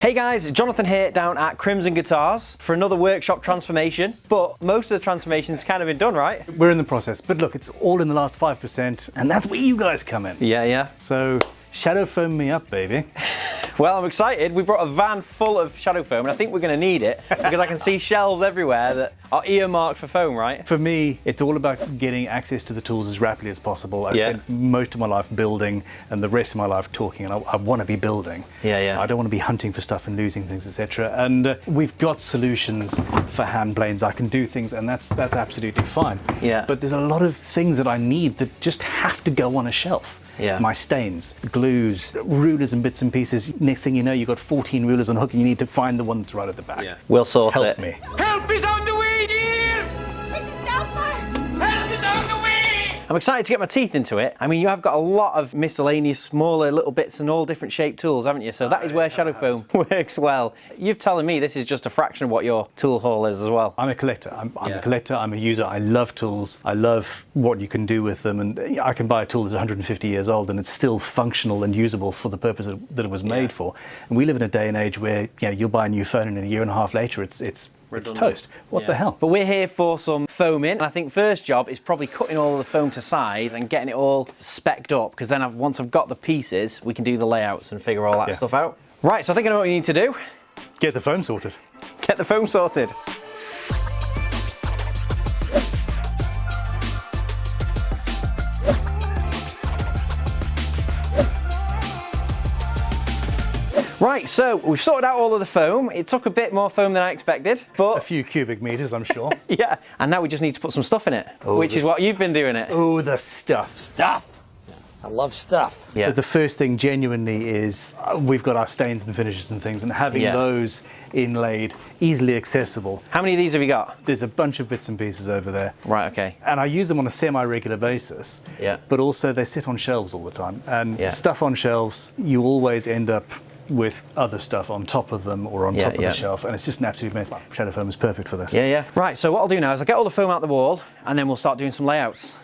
Hey guys, Jonathan here down at Crimson Guitars for another workshop transformation, but most of the transformation's kind of been done, right? We're in the process, but look, it's all in the last 5%, and that's where you guys come in. Yeah. So, shadow foam me up, baby. Well, I'm excited. We brought a van full of shadow foam, and I think we're going to need it because I can see shelves everywhere that are earmarked for foam, right? For me, it's all about getting access to the tools as rapidly as possible. I spent most of my life building and the rest of my life talking, and I want to be building. Yeah. I don't want to be hunting for stuff and losing things, etc. And we've got solutions for hand planes. I can do things, and that's absolutely fine. Yeah. But there's a lot of things that I need that just have to go on a shelf. Yeah. My stains, glues, rulers and bits and pieces. Next thing you know, you've got 14 rulers on hook and you need to find the one that's right at the back. Yeah. We'll sort it. Help me. Help is on the way, dear! Mrs. Doubtfire! Help is on the way! I'm excited to get my teeth into it. I mean, you have got a lot of miscellaneous, smaller little bits and all different shaped tools, haven't you? So that is where shadow foam works well. You're telling me this is just a fraction of what your tool haul is as well. I'm a collector. I'm a collector. I'm a user. I love tools. I love what you can do with them. And I can buy a tool that's 150 years old and it's still functional and usable for the purpose that it was made for. And we live in a day and age where you'll buy a new phone and a year and a half later it's toast. What the hell? But we're here for some foaming. And I think first job is probably cutting all of the foam to size and getting it all specced up, because then once I've got the pieces, we can do the layouts and figure all that stuff out. Right, so I think I know what you need to do. Get the foam sorted. Get the foam sorted. Right, so we've sorted out all of the foam. It took a bit more foam than I expected, but... A few cubic meters, I'm sure. Yeah, and now we just need to put some stuff in it, which is what you've been doing it. Oh, the stuff. Stuff! I love stuff. Yeah. The first thing genuinely is we've got our stains and finishes and things, and having those inlaid, easily accessible. How many of these have you got? There's a bunch of bits and pieces over there. Right, okay. And I use them on a semi-regular basis. Yeah. But also they sit on shelves all the time. And Yeah. stuff on shelves, you always end up with other stuff on top of them or on top of the shelf, and it's just an absolute mess. Shadow foam is perfect for this. Yeah. Right, so what I'll do now is I'll get all the foam out the wall, and then we'll start doing some layouts.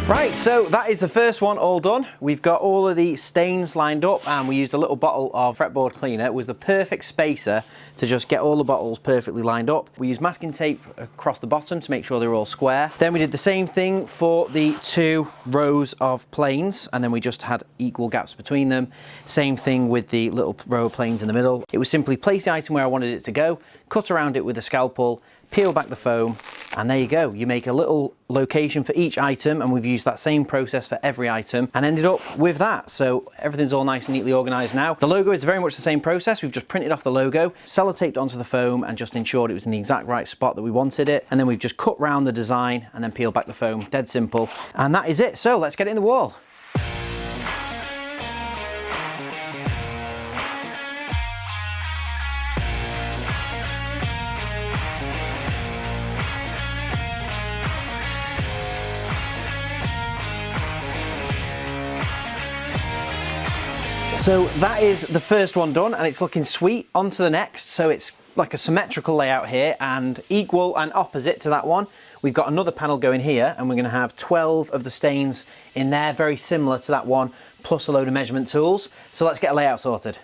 Right, so that is the first one all done. We've got all of the stains lined up, and we used a little bottle of fretboard cleaner. It was the perfect spacer to just get all the bottles perfectly lined up. We used masking tape across the bottom to make sure they were all square. Then we did the same thing for the 2 rows of planes, and then we just had equal gaps between them. Same thing with the little row of planes in the middle. It was simply place the item where I wanted it to go, cut around it with a scalpel, peel back the foam, and there you go. You make a little location for each item, and we've used that same process for every item and ended up with that. So everything's all nice and neatly organized now. The logo is very much the same process. We've just printed off the logo, sellotaped onto the foam, and just ensured it was in the exact right spot that we wanted it. And then we've just cut round the design and then peeled back the foam. Dead simple. And that is it. So let's get it in the wall. So that is the first one done, and it's looking sweet. On to the next. So it's like a symmetrical layout here, and equal and opposite to that one, we've got another panel going here, and we're going to have 12 of the stains in there, very similar to that one, plus a load of measurement tools. So let's get a layout sorted.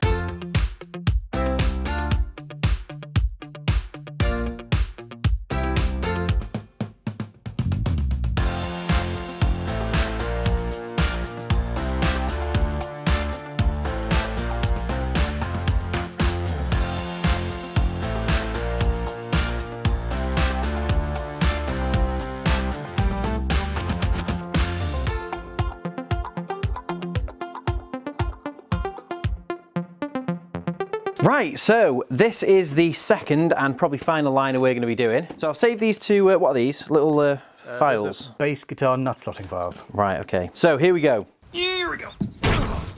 Right, so this is the second and probably final liner we're going to be doing. So I've saved these two, what are these? Little files? Bass guitar nut slotting files. Right, okay. So here we go. Here we go.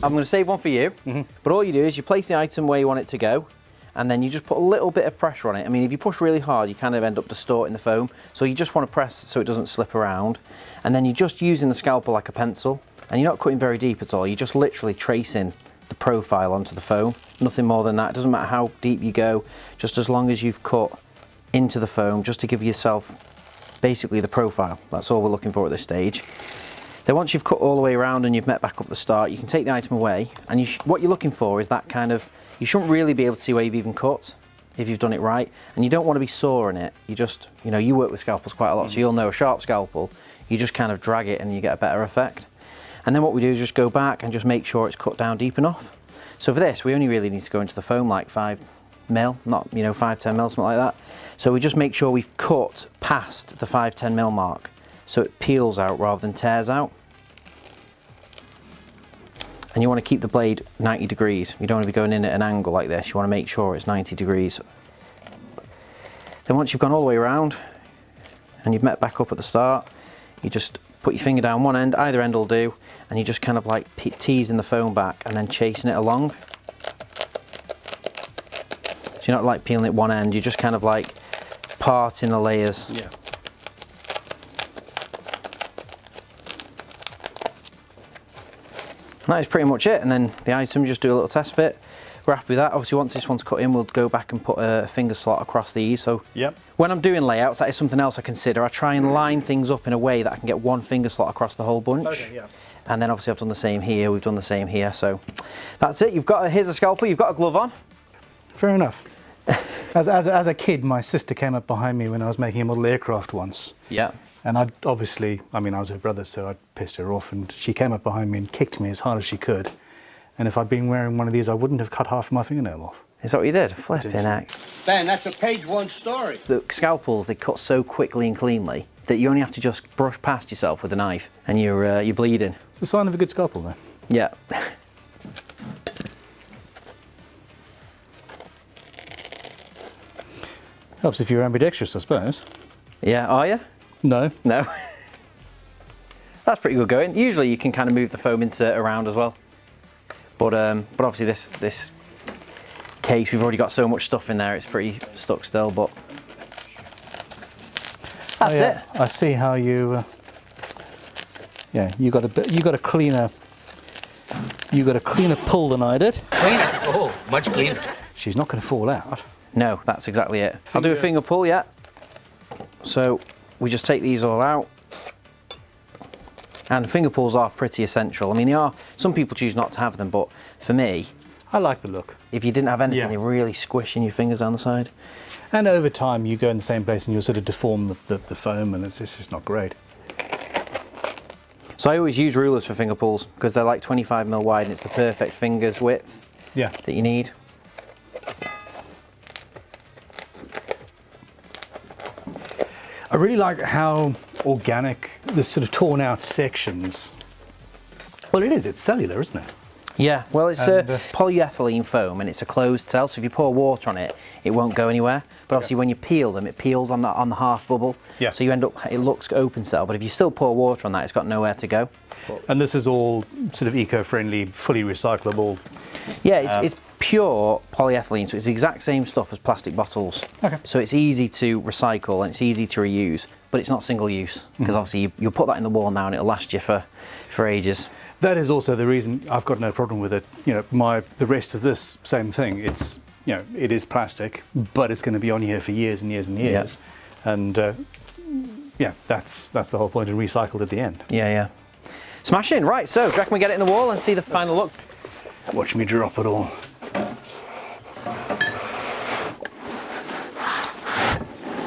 I'm going to save one for you, but all you do is you place the item where you want it to go, and then you just put a little bit of pressure on it. I mean, if you push really hard, you kind of end up distorting the foam. So you just want to press so it doesn't slip around. And then you're just using the scalpel like a pencil, and you're not cutting very deep at all. You're just literally tracing the profile onto the foam. Nothing more than that. It doesn't matter how deep you go, just as long as you've cut into the foam, just to give yourself basically the profile. That's all we're looking for at this stage. Then once you've cut all the way around and you've met back up the start, you can take the item away, and what you're looking for is that kind of, you shouldn't really be able to see where you've even cut if you've done it right, and you don't want to be sawing it. You just, you know, you work with scalpels quite a lot, so you'll know a sharp scalpel, you just kind of drag it and you get a better effect. And then what we do is just go back and just make sure it's cut down deep enough. So for this, we only really need to go into the foam like 5 mil, not, you know, 5-10 mil, something like that. So we just make sure we've cut past the 5-10 mil mark, so it peels out rather than tears out. And you want to keep the blade 90 degrees. You don't want to be going in at an angle like this. You want to make sure it's 90 degrees. Then once you've gone all the way around and you've met back up at the start, you just put your finger down one end, either end will do, and you just kind of like teasing the foam back and then chasing it along. So you're not like peeling it one end, you're just kind of like parting the layers. Yeah. And that is pretty much it, and then the item, just do a little test fit. We're happy with that. Obviously once this one's cut in, we'll go back and put a finger slot across these. So Yep. when I'm doing layouts, that is something else I consider. I try and line things up in a way that I can get one finger slot across the whole bunch. Okay, yeah. And then obviously I've done the same here, we've done the same here, so that's it. Here's a scalpel, you've got a glove on. Fair enough. As a kid, my sister came up behind me when I was making a model aircraft once. Yeah. And I'd obviously, I mean, I was her brother, so I'd pissed her off, and she came up behind me and kicked me as hard as she could. And if I'd been wearing one of these, I wouldn't have cut half of my fingernail off. Is that what you did? Flipping heck. Ben, that's a page 1 story. The scalpels, they cut so quickly and cleanly that you only have to just brush past yourself with a knife and you're bleeding. It's a sign of a good scalpel, though. Yeah. Helps if you're ambidextrous, I suppose. Yeah, are you? No. No. That's pretty good going. Usually you can kind of move the foam insert around as well. But obviously this case, we've already got so much stuff in there, it's pretty stuck still, but that's it. I see how you, yeah, you got a cleaner pull than I did. Cleaner? Oh, much cleaner. She's not going to fall out. No, that's exactly it. I'll do a finger pull, yeah. So we just take these all out. And finger pulls are pretty essential. I mean, some people choose not to have them, but for me, I like the look. if you didn't have anything, Yeah. you're really squishing your fingers down the side. And over time, you go in the same place and you'll sort of deform the foam, and it's just not great. So I always use rulers for finger pulls because they're like 25 mil wide and it's the perfect fingers width Yeah. that you need. I really like how organic the sort of torn out sections. Well, it's cellular, isn't it? Yeah, well, it's And, a polyethylene foam and it's a closed cell, so if you pour water on it, it won't go anywhere. But obviously when you peel them, it peels on the half bubble. Yeah. So you end up, it looks open cell, but if you still pour water on that, it's got nowhere to go. And this is all sort of eco-friendly, fully recyclable. Yeah, it's pure polyethylene, so it's the exact same stuff as plastic bottles. Okay. So it's easy to recycle and it's easy to reuse, but it's not single use, because obviously you'll put that in the wall now and it'll last you for ages. That is also the reason I've got no problem with it. You know, the rest of this, same thing. It's, you know, it is plastic, but it's going to be on here for years and years and years. Yeah. And yeah, that's the whole point, and recycled at the end. Yeah, yeah. Smash in, right, so do you reckon we get it in the wall and see the final look? Watch me drop it all.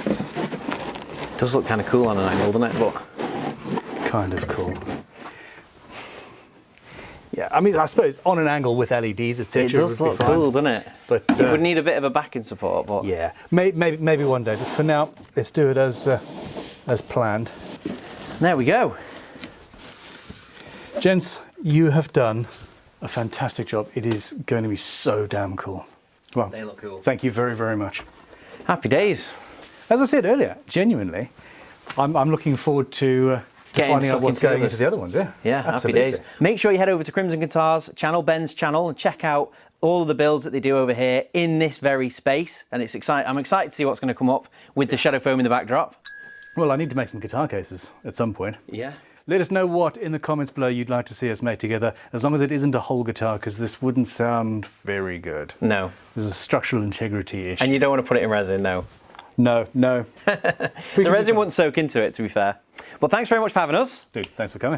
It does look kind of cool on an angle, doesn't it? But Kind of cool. Yeah, I mean, I suppose on an angle with LEDs, etc. it does look cool, doesn't it? But it would need a bit of a backing support, but yeah, maybe one day. But for now, let's do it as planned. there we go. Gents, you have done a fantastic job. It is going to be so damn cool. Well, They look cool. thank you very, very much. Happy days. As I said earlier, genuinely, I'm looking forward to Getting finding out stuck what's into going others. into the other ones. Yeah, Yeah, absolutely. happy days. Make sure you head over to Crimson Guitars channel, Ben's channel, and check out all of the builds that they do over here in this very space, and it's exciting. I'm excited to see what's going to come up with the shadow foam in the backdrop. Well, I need to make some guitar cases at some point. Yeah. Let us know what in the comments below you'd like to see us make together, as long as it isn't a whole guitar, because this wouldn't sound very good. No. There's a structural integrity issue. And you don't want to put it in resin, no. No. The resin wouldn't soak into it, to be fair. Well, thanks very much for having us. Dude, thanks for coming.